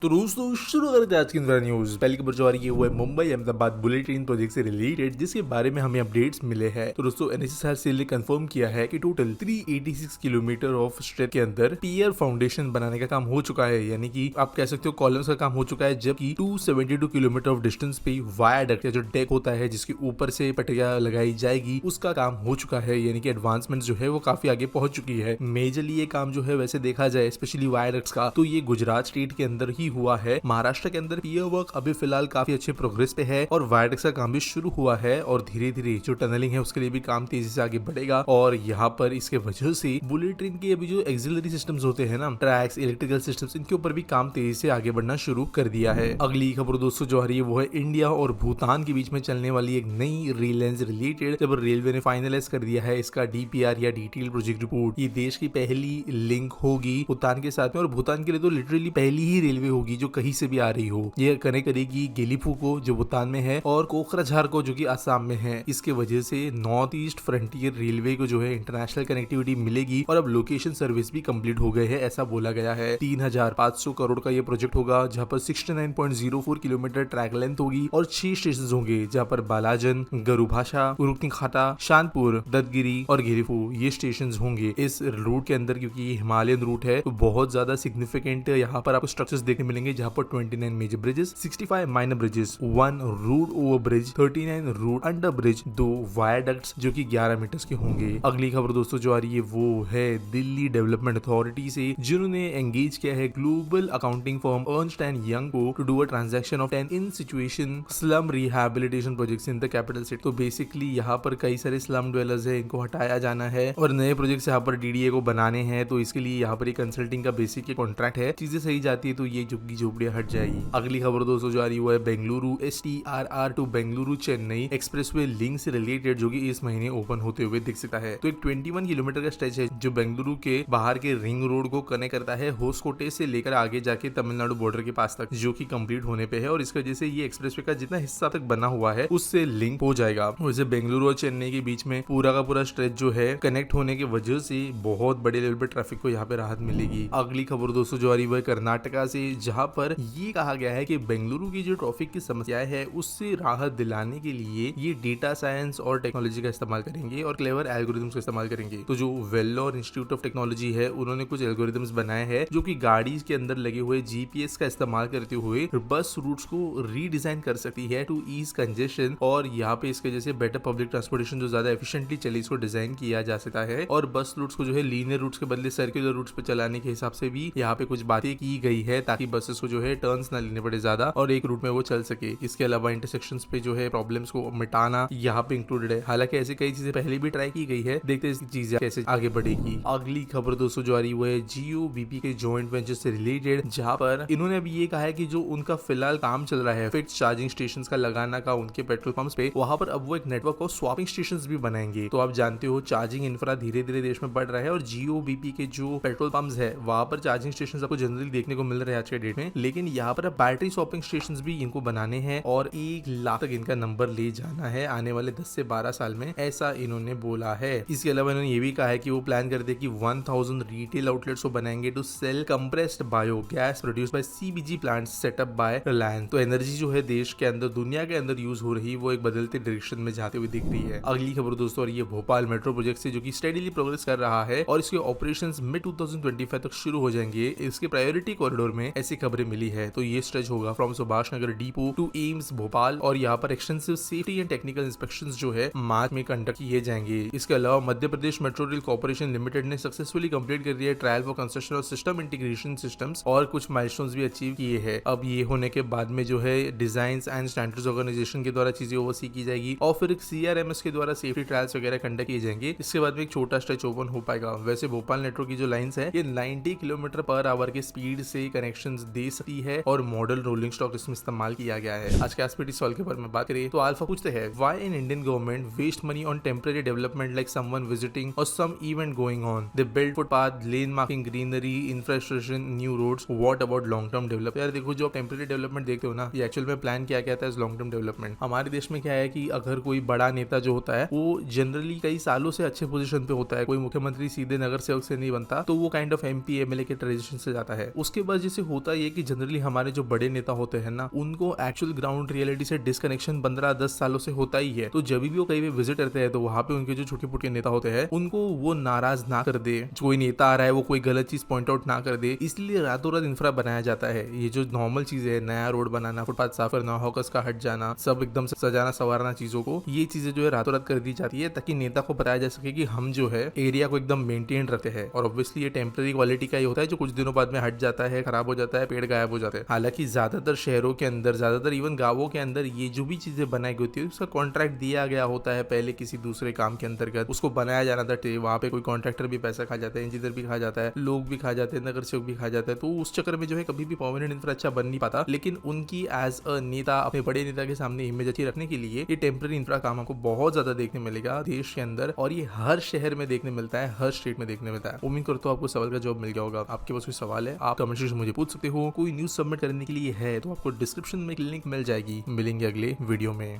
तो दोस्तों शुरू करते हैं आज की न्यूज। पहली खबर जो आ रही है वो है Mumbai Ahmedabad bullet train project से रिलेटेड, जिसके बारे में हमें अपडेट्स मिले हैं। तो दोस्तों एनएचएसआरसीएल ने कंफर्म किया है कि टोटल 386 किलोमीटर ऑफ स्ट्रेच के अंदर पियर फाउंडेशन बनाने का काम हो चुका है, यानी कि आप कह सकते हो कॉलम्स का काम हो चुका है, जबकि 272 किलोमीटर ऑफ डिस्टेंस पे वायाडक्ट या जो डेक होता है जिसके ऊपर से पटरियां लगाई जाएगी उसका काम हो चुका है, यानी कि एडवांसमेंट जो है वो काफी आगे पहुंच चुकी है। मेजरली ये काम जो है वैसे देखा जाए स्पेशली वायाडक्ट्स का तो ये गुजरात स्टेट के अंदर ही हुआ है। महाराष्ट्र के अंदर पियर वर्क अभी फिलहाल काफी अच्छे प्रोग्रेस पे है और वायरडक्ट्स का काम भी शुरू हुआ है और धीरे धीरे जो टनलिंग है उसके लिए भी काम तेजी से आगे बढ़ेगा। और यहाँ पर इसके वजह से बुलेट ट्रेन के अभी जो एक्सिलरी सिस्टम्स होते हैं ना, ट्रैक्स, इलेक्ट्रिकल सिस्टम्स, इनके ऊपर भी काम तेजी से आगे बढ़ना शुरू कर दिया है। अगली खबर दोस्तों जो आ रही है वो है इंडिया और भूटान के बीच में चलने वाली एक नई रेल लाइन से रिलेटेड। जब रेलवे ने फाइनलाइज कर दिया है इसका डीपीआर या डिटेल प्रोजेक्ट रिपोर्ट, ये देश की पहली लिंक होगी भूटान के साथ में, और भूटान के लिए तो लिटरली पहली ही रेलवे होगी जो कहीं से भी आ रही हो। ये कनेक्ट करेगी गेलीफू को जो भूटान में है और कोकराझार को जो कि असम में है। इसके वजह से नॉर्थ ईस्ट फ्रंटियर रेलवे को जो है इंटरनेशनल कनेक्टिविटी मिलेगी और अब लोकेशन सर्विस भी कंप्लीट हो गए हैं, ऐसा बोला गया है। 3500 करोड़ का ये प्रोजेक्ट होगा, जहां पर 69.04 किलोमीटर ट्रैक लेंथ होगी और 6 स्टेशन होंगे, जहां पर बालाजन, गरुभाषा, रुकनीखाटा, शानपुर, दत्तगिरी और गेलीफू ये स्टेशन होंगे इस रूट के अंदर। क्योंकि ये हिमालयन रूट है तो बहुत ज्यादा सिग्निफिकेंट यहाँ पर आपको स्ट्रक्चर्स देखने मिलेंगे, जहाँ पर 29 major bridges, 65 minor bridges, 1 route over bridge, 39 route under bridge, 2 viaducts जो कि 11 मीटर्स के होंगे। अगली खबर दोस्तों जो आ रही है वो है दिल्ली डेवलपमेंट अथॉरिटी से, जिन्होंने एंगेज किया है global accounting firm Ernst and Young को to do a transaction of 10 in situation slum rehabilitation projects in the capital city. तो बेसिकली यहाँ पर कई सारे स्लम ड्वेलर्स है, इनको हटाया जाना है और नए प्रोजेक्ट्स यहाँ पर डीडीए को बनाने हैं। तो इसके लिए यहाँ पर एक कंसल्टिंग का बेसिक कॉन्ट्रैक्ट है, चीजें सही जाती है तो ये झुग्गी झोपड़ियां हट जाएगी। अगली खबर दोस्तों जो आ रही है वो है Bengaluru STRR to Bengaluru Chennai expressway link से रिलेटेड, जो कि इस महीने ओपन होते हुए दिख सकता है। तो एक 21 किलोमीटर का स्ट्रेच है जो बेंगलुरु के बाहर के रिंग रोड को कनेक्ट करता है होसकोटे से लेकर आगे जाके तमिलनाडु बॉर्डर के पास तक, जो कि कंप्लीट होने पे है। और इसकी वजह से ये एक्सप्रेसवे का जितना हिस्सा तक बना हुआ है उससे लिंक हो जाएगा। वैसे बेंगलुरु और चेन्नई के बीच में पूरा का पूरा स्ट्रेच जो है कनेक्ट होने की वजह से बहुत बड़े लेवल पे ट्रैफिक को यहाँ पे राहत मिलेगी। अगली खबर दोस्तों जो आ रही है कर्नाटका से, जहाँ पर ये कहा गया है कि बेंगलुरु की जो ट्रैफिक की समस्याएं है उससे राहत दिलाने के लिए ये डेटा साइंस और टेक्नोलॉजी का इस्तेमाल करेंगे और क्लेवर एल्गोरिथम्स का इस्तेमाल करेंगे। तो जो वेल्लोर इंस्टीट्यूट ऑफ टेक्नोलॉजी है उन्होंने कुछ एल्गोरिथम्स बनाए हैं जो कि गाड़ी के अंदर लगे हुए जीपीएस का इस्तेमाल करते हुए बस रूट्स को रीडिजाइन कर सकती है टू ईज कंजेशन। और यहाँ पे इसके जैसे बेटर पब्लिक ट्रांसपोर्टेशन जो ज्यादा एफिशिएंटली चले इसको डिजाइन किया जा सकता है। और बस रूट्स को जो है लीनियर रूट्स के बदले सर्कुलर रूट्स पे चलाने के हिसाब से भी यहाँ पे कुछ बातें की गई है, ताकि बसेस को जो है टर्न्स ना लेने पड़े ज्यादा और एक रूट में वो चल सके। इसके अलावा इंटरसेक्शंस पे जो है प्रॉब्लम्स को मिटाना यहाँ पे इंक्लूडेड है। हालांकि ऐसी कई चीजें पहले भी ट्राई की गई है, देखते हैं इसकी चीजें कैसे आगे बढ़ेगी। अगली खबर दोस्तों जो आ रही है जियो बीपी के जॉइंट वेंचर से रिलेटेड, जहाँ पर इन्होंने अभी ये कहा है कि जो उनका फिलहाल काम चल रहा है फिक्स चार्जिंग स्टेशन का लगाना का उनके पेट्रोल पंप्स पे, वहां पर अब वो एक नेटवर्क ऑफ स्वैपिंग स्टेशंस भी बनाएंगे। तो आप जानते हो चार्जिंग इंफ्रा धीरे धीरे देश में बढ़ रहा है और जियो बीपी के जो पेट्रोल पंप्स है वहां पर चार्जिंग स्टेशन आपको जनरली देखने को मिल रहे हैं आज के डेट में, लेकिन यहाँ पर बैटरी स्वैपिंग स्टेशन भी इनको बनाने हैं और 1 लाख तक इनका नंबर ले जाना है आने वाले 10 से 12 साल में, ऐसा इन्होंने बोला है। इसके अलावा इन्होंने ये भी कहा है कि वो प्लान करते हैं कि 1000 रिटेल आउटलेट्स को बनाएंगे to sell compressed bio gas produce by CBG plants setup by Reliance. तो एनर्जी जो है देश के अंदर दुनिया के अंदर यूज हो रही वो एक बदलते डायरेक्शन में जाते हुए दिख रही है। अगली खबर दोस्तों और ये भोपाल मेट्रो प्रोजेक्ट से, जो कि स्टेडीली प्रोग्रेस कर रहा है और इसके ऑपरेशंस मिड 2025 तक शुरू हो जाएंगे। इसके प्रायोरिटी कॉरिडोर में ऐसी खबरें मिली है। तो ये स्ट्रेच होगा from Subhash Nagar depot to AIIMS Bhopal और यहाँ पर extensive safety and technical inspections जो है मार्च में कंडक्ट किए जाएंगे। इसके अलावा Madhya Pradesh metro rail corporation limited ने सक्सेसफुली कंप्लीट कर दिया trial for construction of system integration systems और कुछ माइलस्टोन्स भी अचीव किए हैं। अब ये होने के बाद में जो है डिजाइन एंड स्टैंडर्ड्स ऑर्गेनाइजेशन के द्वारा चीजें ओवरसी की जाएगी और फिर CRMS के द्वारा सेफ्टी ट्रायल्स वगैरह कंडक्ट किए जाएंगे। इसके बाद में एक छोटा स्ट्रेच ओपन हो पाएगा। वैसे भोपाल मेट्रो की जो लाइंस है ये 90 किलोमीटर पर आवर के स्पीड से कनेक्शंस दे सकती है और मॉडल रोलिंग स्टॉक इसमें इस्तेमाल किया गया है। आज के एसपीटी सॉल्व के बारे में बात करें तो अल्फा पूछते हैं why in Indian government waste money on temporary development like someone visiting और some event going on, they build footpath, lane marking, greenery, infrastructure, new roads, what about long term development. यार देखो जो temporary development देखते हो ना, ये actual में plan किया गया था एज लॉन्ग टर्म डेवलपमेंट। हमारे देश में क्या है कि अगर कोई बड़ा नेता जो होता है वो जनरली कई सालों से अच्छे पोजीशन पे होता है, कोई मुख्यमंत्री सीधे नगर सेवक से नहीं बनता, तो वो काइंड ऑफ MP MLA के ट्रेडिशन से जाता है। उसके बाद जैसे होता होता है कि जनरली हमारे जो बड़े नेता होते हैं ना, उनको एक्चुअल ग्राउंड रियलिटी से डिस्कनेक्शन 15-10 सालों से होता ही है। तो जब भी वो कहीं पे विजिट करते हैं तो वहां पे उनके जो छोटे मोटे नेता होते हैं उनको वो नाराज ना कर दे, कोई नेता आ रहा है वो कोई गलत चीज पॉइंट आउट ना कर दे, इसलिए रातों रात इंफ्रा बनाया जाता है। ये जो नॉर्मल चीज है, नया रोड बनाना, फुटपाथ साफ करना, हॉकर्स का हट जाना, सब एकदम से सजाना संवारना चीजों को, ये चीजें जो है रातों रात कर दी जाती है ताकि नेता को बताया जा सके कि हम जो है एरिया को एकदम मेंटेन रखते हैं। और ऑब्वियसली ये टेम्पररी क्वालिटी का ही होता है जो कुछ दिनों बाद में हट जाता है, खराब हो जाता है, पेड़ गायब हो जाते हैं। हालांकि ज्यादातर शहरों के अंदर, ज्यादातर इवन गांवों के अंदर ये जो भी चीजें बनाई गई होती है उसका कॉन्ट्रैक्ट दिया गया होता है पहले किसी दूसरे काम के अंतर्गत, उसको बनाया जाना था। वहां पे कोई कॉन्ट्रैक्टर भी पैसा खा जाता है, इंजीनियर भी खा जाता है, लोग भी खा जाते हैं, नगर सेवक भी खा जाता है। तो उस चक्कर में जो है कभी भी परमानेंट इंफ्रा अच्छा बन नहीं पाता। लेकिन उनकी एज अ नेता, अपने बड़े नेता के सामने इमेज अच्छी रखने के लिए ये टेम्पररी इंफ्रा काम आपको बहुत ज्यादा देखने मिलेगा देश के अंदर, और ये हर शहर में देखने मिलता है, हर स्टेट में देखने मिलता है। उम्मीद करता हूं आपको सवाल का जवाब मिल गया होगा। आपके पास कोई सवाल है आप कमेंट सेक्शन में मुझे पूछ सकते हो। कोई न्यूज सबमिट करने के लिए है तो आपको डिस्क्रिप्शन में एक लिंक मिल जाएगी। मिलेंगे अगले वीडियो में।